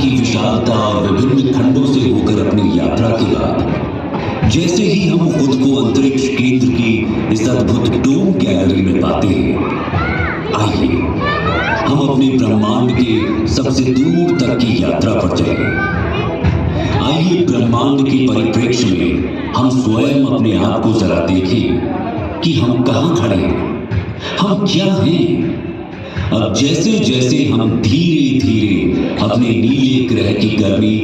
की विशालता और विभिन्न खंडों से होकर अपनी यात्रा के बाद जैसे ही हम खुद को अंतरिक्ष केंद्र की इस अद्भुत डोम गैलरी में पाते हैं, आइए हम अपने ब्रह्मांड के सबसे दूर तक की यात्रा पर चलें। आइए ब्रह्मांड के परिप्रेक्ष्य में हम स्वयं अपने आप को जरा देखें कि हम कहाँ खड़े हैं, हम क्या हैं। अब जैसे जैसे हम धीरे धीरे अपने नीले ग्रह की गर्मी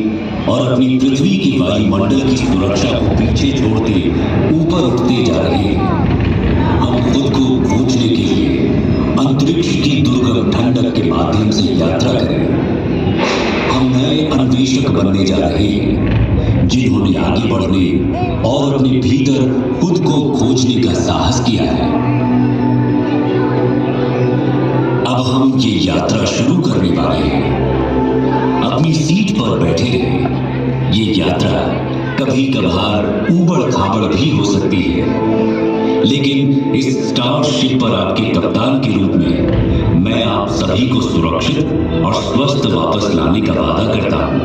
और अपनी पृथ्वी की वायुमंडल की सुरक्षा को पीछे छोड़ते ऊपर उठते जा रहे हैं, हम खुद को खोजने के लिए अंतरिक्ष की दुर्गम ठंडक के माध्यम से यात्रा करें। हम नए अन्वेषक बनने जा रहे हैं, जिन्होंने आगे बढ़ने और अपने भीतर खुद को खोजने का साहस किया है। अब हम ये यात्रा शुरू करने वाले हैं। अपनी सीट पर बैठे रहें। ये यात्रा कभी कभार ऊबड़ खाबड़ भी हो सकती है, लेकिन इस स्टारशिप पर आपके कप्तान के रूप में मैं आप सभी को सुरक्षित और स्वस्थ वापस लाने का वादा करता हूं।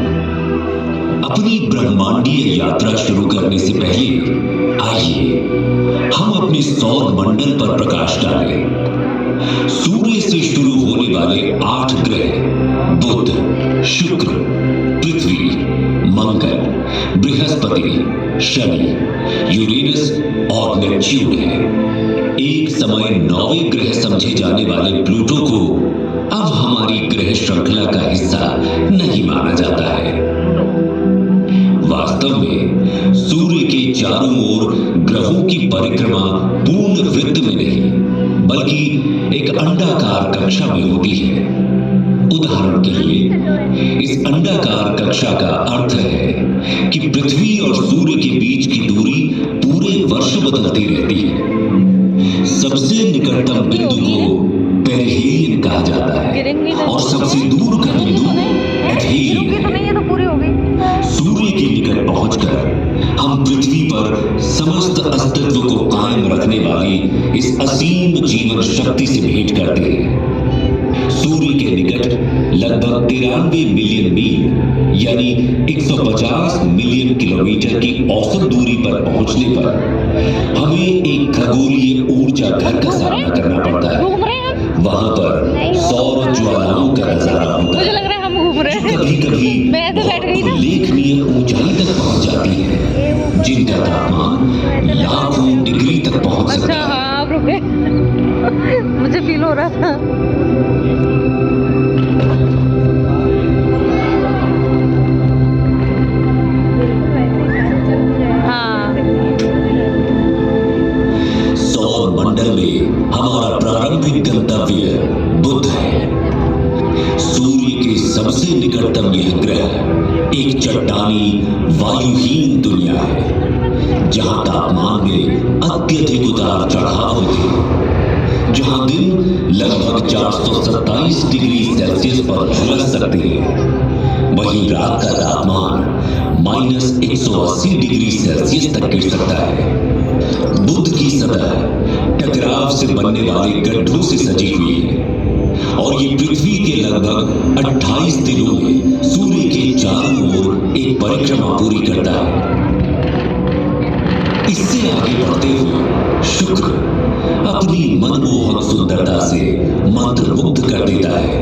अपनी ब्रह्मांडीय यात्रा शुरू करने से पहले आइए हम अपने सौर मंडल पर प्रकाश डालें। सूर्य से शुरू होने वाले 8 ग्रह बुध, शुक्र, पृथ्वी, मंगल, बृहस्पति, शनि, यूरेनस और नेपच्यून है। एक समय 9वें ग्रह समझे जाने वाले प्लूटो को अब हमारी ग्रह श्रृंखला का हिस्सा नहीं माना जाता है। वास्तव में सूर्य के चारों ओर ग्रहों की परिक्रमा पूर्ण वृत्त में नहीं, बल्कि एक अंडाकार कक्षा में होती है। उदाहरण के लिए इस अंडाकार कक्षा का अर्थ है कि पृथ्वी और सूर्य के बीच की दूरी पूरे वर्ष बदलती रहती है। सबसे निकटतम बिंदु को पेरिहेलियन कहा जाता है और सबसे दूर का बिंदु एथेरियन है। सूर्य के निकट पहुंचकर हम पृथ्वी पर समस्त अस्तित्व को कायम रखने वाली इस असीम जीवन शक्ति से भेंट करते हैं। सूर्य के निकट लगभग 93 मिलियन मील यानी 150 मिलियन किलोमीटर की औसत दूरी पर पहुंचने पर हमें एक खगोलीय ऊर्जा घर का सामना करना पड़ता है। वहां पर सौर ज्वालाओं का नजारा होता है। कभी कभी उल्लेखनीय ऊंचाई तक पहुंच जाती है, जिनका तापमान लाखों डिग्री तक पहुंच सकता है। आप रुके, मुझे फील हो रहा था। हाँ। सौर मंडल में हमारा प्रारंभिक गंतव्य बुध है। सूर्य के सबसे निकटतम यह ग्रह एक चट्टानी वायुहीन दुनिया है, जहां तापमान में अत्यधिक उतार चढ़ाव होते हैं, जहां दिन लगभग 427 डिग्री सेल्सियस पर झुलस सकते हैं, वहीं रात का तापमान -180 डिग्री सेल्सियस तक गिर सकता है। बुध की सतह टकराव से बनने वाले गड्ढों से सजी हुई है और ये पृथ्वी के लगभग 28 दिनों में सूर्य के चारों ओर एक परिक्रमा पूरी करता है। इससे आगे बढ़ते हुए शुक्र अपनी मनमोहक सुंदरता से मंत्रमुग्ध कर देता है,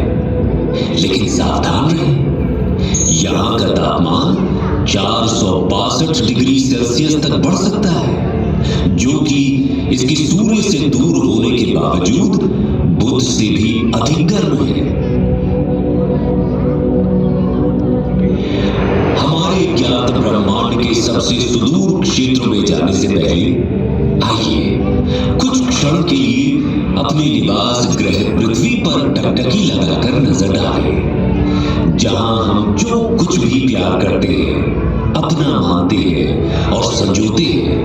लेकिन सावधान रहें, यहाँ का तापमान 462 डिग्री सेल्सियस तक बढ़ सकता है, जो कि इसके सूर्य से दूर होने के बावजूद बुध से भी अधिक गर्म है। हमारे ज्ञात ब्रह्मांड के सबसे सुदूर क्षेत्रों में जाने से पहले आइए कुछ क्षण के लिए अपने निवास ग्रह पृथ्वी पर टकटकी लगाकर नजर डालें, जहां हम जो कुछ भी प्यार करते हैं, अपना मानते हैं और संजोते हैं,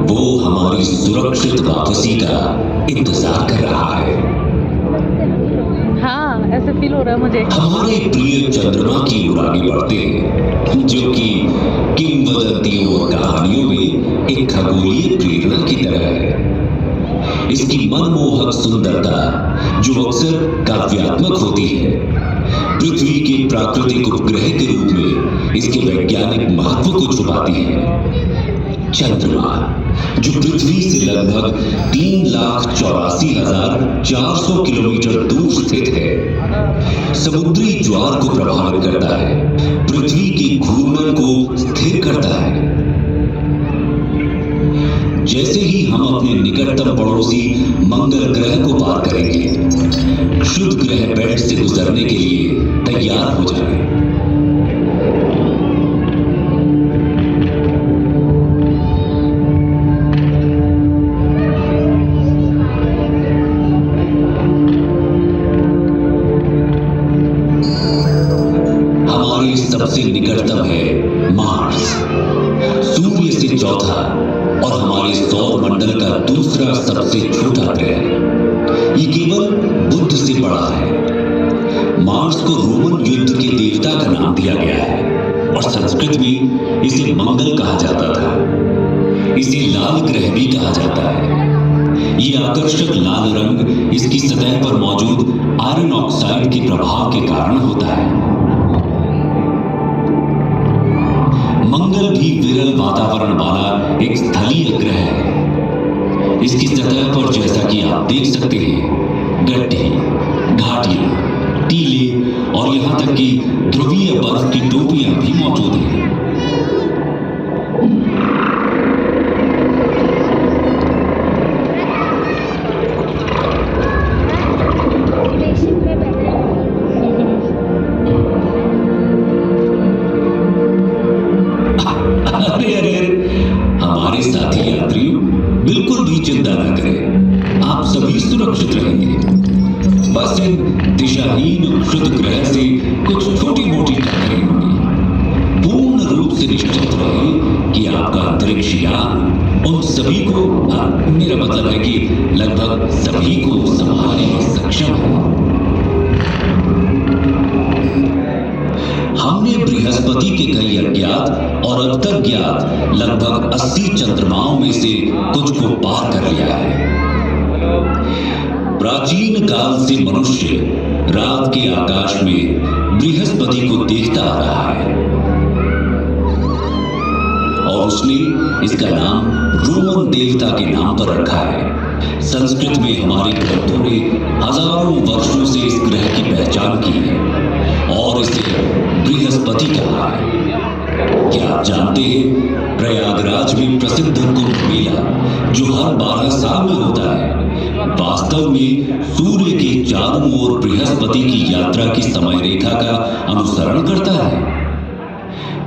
वो हमारी सुरक्षित वापसी का इंतजार कर रहा है। हाँ, ऐसे फील हो रहा है मुझे। हमारे प्रिय चंद्रमा की ओर आगे बढ़ते हैं, जो कि किंवदंतियों और कहानियों में एक खगोलीय प्रेरणा की तरह है। इसकी मनमोहक सुंदरता, जो अक्सर काव्यात्मक होती है, पृथ्वी के प्राकृतिक उपग्रह के रूप में इसके वैज्ञानिक महत्व को छुपाती है। चंद्रमा, जो पृथ्वी से लगभग 3,84,400 किलोमीटर दूर स्थित है, समुद्री ज्वार को प्रभावित करता है, पृथ्वी की घूर्णन को स्थिर करता है। जैसे ही हम अपने निकटतम पड़ोसी मंगल ग्रह को पार करेंगे, क्षुद्र ग्रह बेल्ट से गुजरने के लिए तैयार हो जाए। हमारे सबसे निकटतम है मार्स, सूर्य से चौथा और हमारे सौर मंडल का दूसरा सबसे छोटा ग्रह। ये केवल बुध से बड़ा है। मार्स को रोमन युद्ध के देवता का नाम दिया गया है और संस्कृत में इसे मंगल कहा जाता था। इसे लाल ग्रह भी कहा जाता है। ये आकर्षक लाल रंग इसकी सतह पर मौजूद आयरन ऑक्साइड के प्रभाव के कारण होता है। मंगल भी विरल वातावरण वाला एक स्थलीय ग्रह है। इसकी सतह पर, जैसा कि आप देख सकते हैं, गड्ढे, घाटियां, टीले और यहां तक कि ध्रुवीय बर्फ की टोपियां भी मौजूद हैं। हमारे साथी यात्रियों, बिल्कुल भी चिंता न करें, आप सभी सुरक्षित रहेंगे। बस इन दिशाहीन क्षुद्र ग्रह से कुछ छोटी मोटी टक्करें होंगी। पूर्ण रूप से निश्चित रहें कि आपका अंतरिक्ष यान उन सभी को, मेरा मतलब है कि लगभग सभी को संभालने में सक्षम है। हमने बृहस्पति के कई अज्ञात और अब तक ज्ञात लगभग 80 चंद्रमाओं में से कुछ को पार कर लिया है। प्राचीन काल से मनुष्य रात के आकाश में बृहस्पति को देखता आ रहा है और उसने इसका नाम रोमन देवता के नाम पर रखा है। संस्कृत में हमारे ग्रंथों ने हजारों वर्षों से इस ग्रह की पहचान की है और इसे बृहस्पति कहा है। क्या आप जानते हैं, प्रयागराज में प्रसिद्ध कुंभ मेला, जो हर 12 साल में होता है, वास्तव में सूर्य के चारों ओर बृहस्पति की यात्रा की समय रेखा का अनुसरण करता है।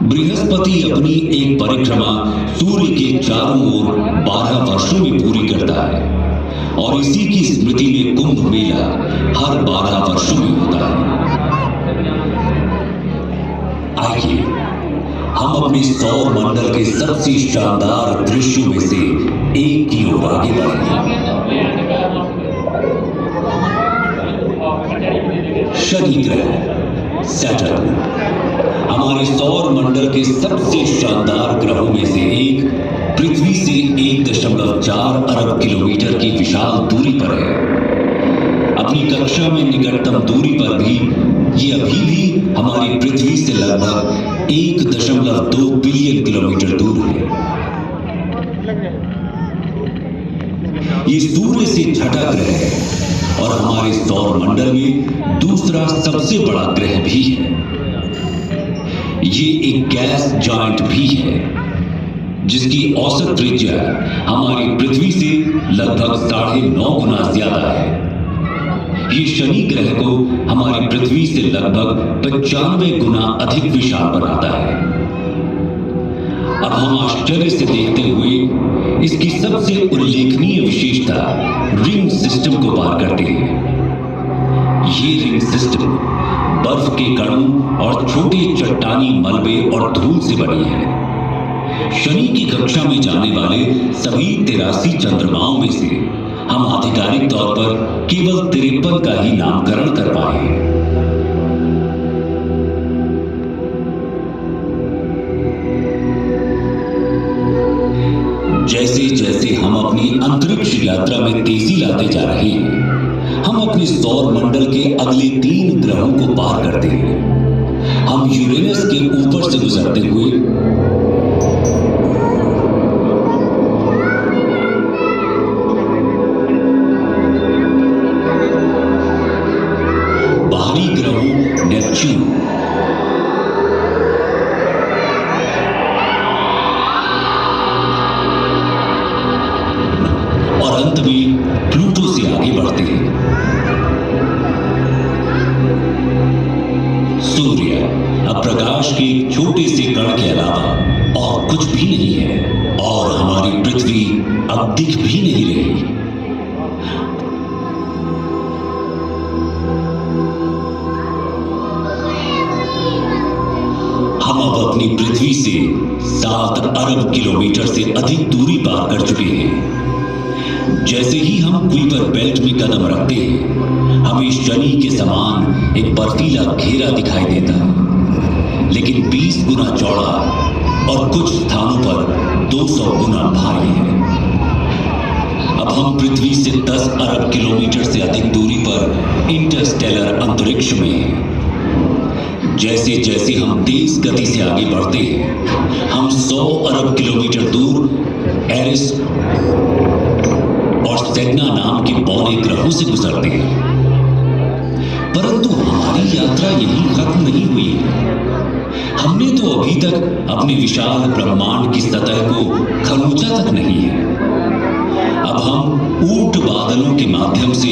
बृहस्पति अपनी एक परिक्रमा सूर्य के चारों ओर 12 वर्षों में पूरी करता है और इसी की स्मृति में कुंभ मेला हर 12 वर्षों में होता है। आइए हम अपने सौर मंडल के सबसे शानदार दृश्यों में से एक की ओर आगे बढ़ें। शनि ग्रह, सैटर्न, हमारे सौर मंडल के सबसे शानदार ग्रहों में से एक, पृथ्वी से 1.4 अरब किलोमीटर की विशाल दूरी पर है। अपनी कक्षा में निकटतम दूरी पर भी ये अभी भी हमारी पृथ्वी से लगभग 1.2 बिलियन किलोमीटर दूर है। ये सूर्य से छठा ग्रह है और हमारे सौर मंडल में दूसरा सबसे बड़ा ग्रह भी है। ये एक गैस जॉइंट भी है जिसकी औसत त्रिज्या हमारी पृथ्वी से लगभग 9.5 गुना ज्यादा है। ये शनि ग्रह को हमारी पृथ्वी से लगभग 95 गुना अधिक विशाल बनाता है। अब हम आश्चर्य से देखते हुए इसकी सबसे उल्लेखनीय विशेषता रिंग सिस्टम को पार करते हैं। ये रिंग सिस्टम बर्फ के कणों और छोटे चट्टानी मलबे और धूल से बनी है। शनि की कक्षा में जाने वाले सभी 83 चंद्रमाओं में से हम आधिकारिक तौर पर केवल 53 का ही नामकरण कर पाए हैं। जैसे जैसे हम अपनी अंतरिक्ष यात्रा में तेजी लाते जा रहे हैं, हम अपने सौर मंडल के अगले 3 ग्रहों को पार करते हैं। हम यूरेनस के ऊपर से गुजरते हुए बाहरी ग्रहों नेपच्यून और अंत में प्लूटो से आगे बढ़ते हैं। सूर्य अब प्रकाश के एक छोटे से कण के अलावा और कुछ भी नहीं है और हमारी पृथ्वी अब दिख भी नहीं रही। हम अब अपनी पृथ्वी से 7 अरब किलोमीटर से अधिक दूरी पार कर चुके हैं। जैसे ही हम कुइपर बेल्ट में कदम रखते हैं, हमें शनि के समान एक बर्फीला घेरा दिखाई देता है, लेकिन 20 गुना चौड़ा और कुछ स्थानों पर 200 गुना भारी है। अब हम पृथ्वी से 10 अरब किलोमीटर से अधिक दूरी पर इंटरस्टेलर अंतरिक्ष में हैं। जैसे जैसे हम तेज गति से आगे बढ़ते हैं, हम 100 अरब किलोमीटर दूर एरिस और सेगना नाम के पौने ग्रहों से गुजरते हैं। परंतु हमारी यात्रा यही खत्म नहीं हुई है। हमने तो अभी तक अपने विशाल ब्रह्मांड की सतह को खरोंचा तक नहीं है। अब हम ऊंट बादलों के माध्यम से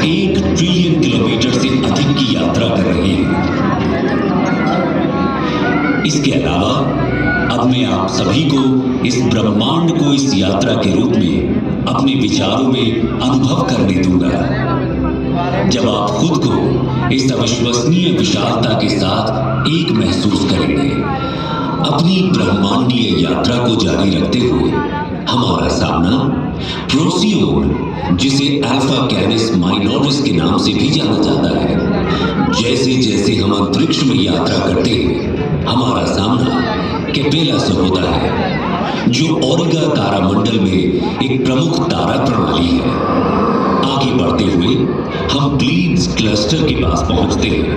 1 ट्रिलियन किलोमीटर से अधिक की यात्रा कर रहे हैं। इसके अलावा अब मैं आप सभी को इस ब्रह्मांड को इस यात्रा के रूप में अपने विचारों में अनुभव करने दूंगा, जब आप खुद को इस अविश्वसनीय विशालता के साथ एक महसूस करेंगे। अपनी ब्रह्मांडीय यात्रा को जारी रखते हुए हमारा सामना प्रोसियोन, जिसे अल्फा कैनिस माइनोरिस के नाम से भी जाना जाता है। जैसे जैसे हम अंतरिक्ष में यात्रा करते हैं, हमारा सामना कैपेला से होता है, जो ओरिगा तारामंडल में एक प्रमुख तारा प्रणाली है। आगे बढ़ते हुए हम प्लीड्स क्लस्टर के पास पहुंचते हैं,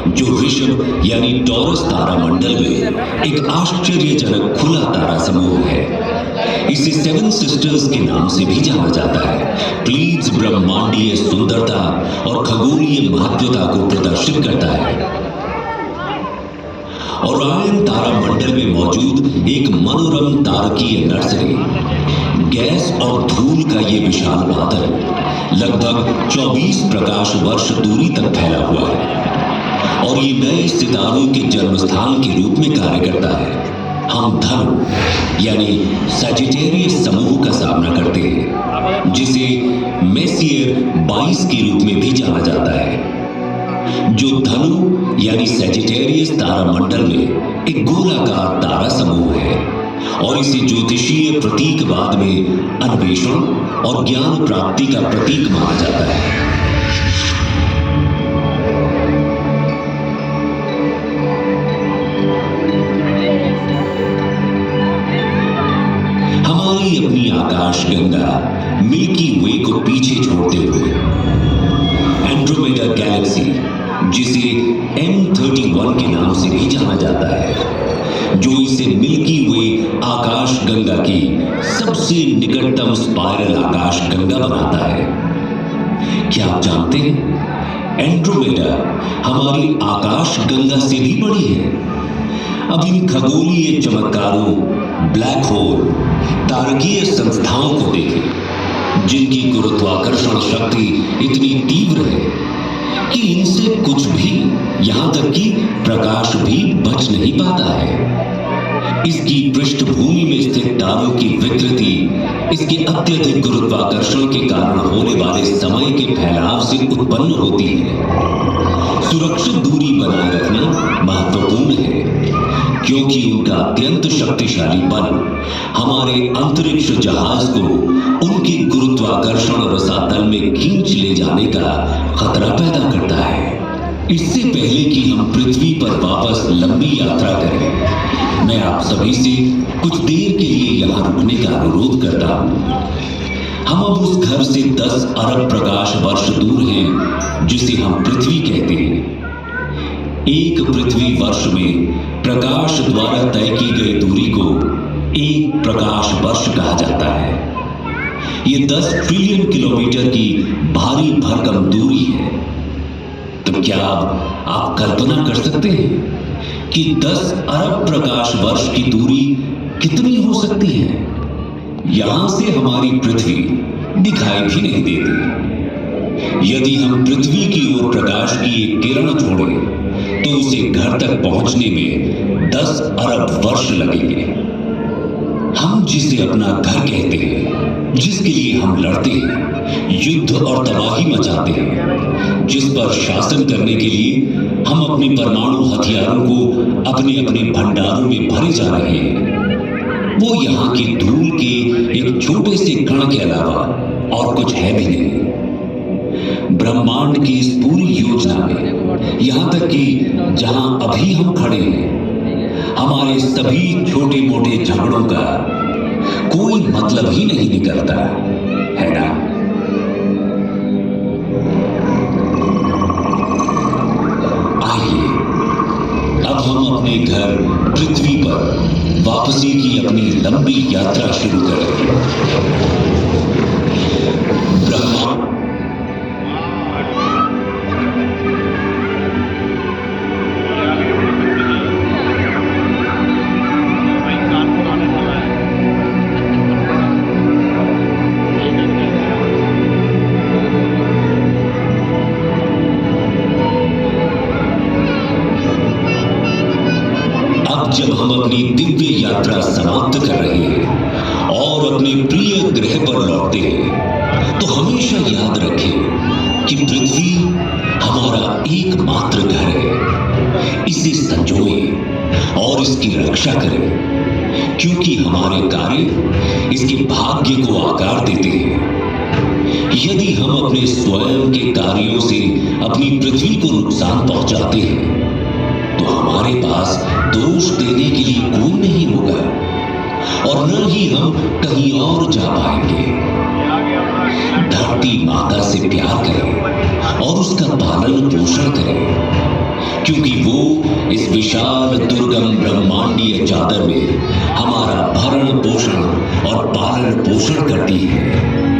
जो ऋषभ यानी टॉरस तारामंडल में एक आश्चर्यजनक खुला तारा समूह है। इसे 7 सिस्टर्स के नाम से भी जाना जाता है। प्लीड्स ब्रह्मांडीय सुंदरता और खगोलीय महत्वता को प्रदर्शित करता है। ओरायन तारामंडल में मौजूद एक मनोरम तारकीय नर्सरी, गैस और धूल का ये विशाल बादल लगभग 24 प्रकाश वर्ष दूरी तक फैला हुआ है और ये नए सितारों के जन्मस्थान के रूप में कार्य करता है। हम धनु यानी सजिटेरियस समूह का सामना करते हैं, जिसे मेसियर 22 के रूप में भी जाना जाता है, जो धनु यानी सजिटेरियस तारामंडल में एक गोलाकार तारा समूह है और इसे ज्योतिषीय प्रतीकवाद में अन्वेषण और ज्ञान प्राप्ति का प्रतीक माना जाता है। हमारी अपनी आकाश गंगा मिल्की वे को पीछे छोड़ते हुए एंड्रोमेडा गैलेक्सी, जिसे M31 के नाम से भी जाना जाता है, जो इसे मिल्की वे आकाश गंगा की सबसे निकटतम स्पाइरल आकाश गंगा बनाता है। क्या आप जानते हैं, एंड्रोमेडा हमारी आकाश गंगा से भी बड़ी है। अब इन खगोलीय चमत्कारों, ब्लैक होल, तारकीय संस्थाओं को देखें, जिनकी गुरुत्वाकर्षण शक्ति इतनी तीव्र है कि इनसे कुछ भी, यहां तक कि प्रकाश भी बच नहीं पाता है। इसकी पृष्ठभूमि में स्थित तारों की विकृति इसके अत्यधिक गुरुत्वाकर्षण के कारण होने वाले समय के फैलाव से उत्पन्न होती है। सुरक्षित दूरी बनाए रखना महत्वपूर्ण है, क्योंकि उनका अत्यंत शक्तिशाली बल हमारे अंतरिक्ष जहाज को उनके गुरुत्वाकर्षण रसातल में खींच ले जाने का खतरा पैदा करता है। इससे पहले कि हम पृथ्वी पर वापस लंबी यात्रा करें, मैं आप सभी से कुछ देर के लिए यहाँ रुकने का अनुरोध करता हूँ। हम अब उस घर से 10 अरब प्रकाश वर्ष दूर हैं जिसे हम पृथ्वी कहते हैं। एक पृथ्वी वर्ष में प्रकाश द्वारा तय की गई दूरी को एक प्रकाश वर्ष कहा जाता है। ये 10 ट्रिलियन किलोमीटर की भारी भरकम दूरी है। तो क्या आप कल्पना कर सकते हैं कि 10 अरब प्रकाश वर्ष की दूरी कितनी हो सकती है? यहां से हमारी पृथ्वी दिखाई भी नहीं देती। यदि हम पृथ्वी की ओर प्रकाश की एक किरण छोड़ें तो उसे घर तक पहुंचने में 10 अरब वर्ष लगेंगे। हम जिसे अपना घर कहते हैं, जिसके लिए हम लड़ते हैं, युद्ध और तबाही मचाते हैं, जिस पर शासन करने के लिए हम अपने परमाणु हथियारों को अपने अपने भंडारों में भरे जा रहे हैं, वो यहाँ की धूल के एक छोटे से कण के अलावा और कुछ है भी नहीं। ब्रह्मांड की इस पूरी योजना में यहाँ तक कि जहां अभी हम खड़े हैं, हमारे सभी छोटे मोटे झगड़ों का कोई मतलब ही नहीं निकलता, है ना? आइए अब हम अपने घर पृथ्वी पर वापसी की अपनी लंबी यात्रा शुरू करें। ब्रह्मांड जब हम अपनी दिव्य यात्रा समाप्त कर रहे हैं और अपने प्रिय ग्रह पर लौटते हैं, तो हमेशा याद रखें कि पृथ्वी हमारा एकमात्र घर है। इसे संजोएं और इसकी रक्षा करें, क्योंकि हमारे कार्य इसके भाग्य को आकार देते हैं। यदि हम अपने स्वयं के कार्यों से अपनी पृथ्वी को नुकसान पहुंचाते हैं तो हमारे पास दोष देने के लिए कोई नहीं होगा और न ही हम कहीं और जा पाएंगे। धरती माता से प्यार करें और उसका पालन पोषण करें, क्योंकि वो इस विशाल दुर्गम ब्रह्मांडीय चादर में हमारा भरण पोषण और पालन पोषण करती है।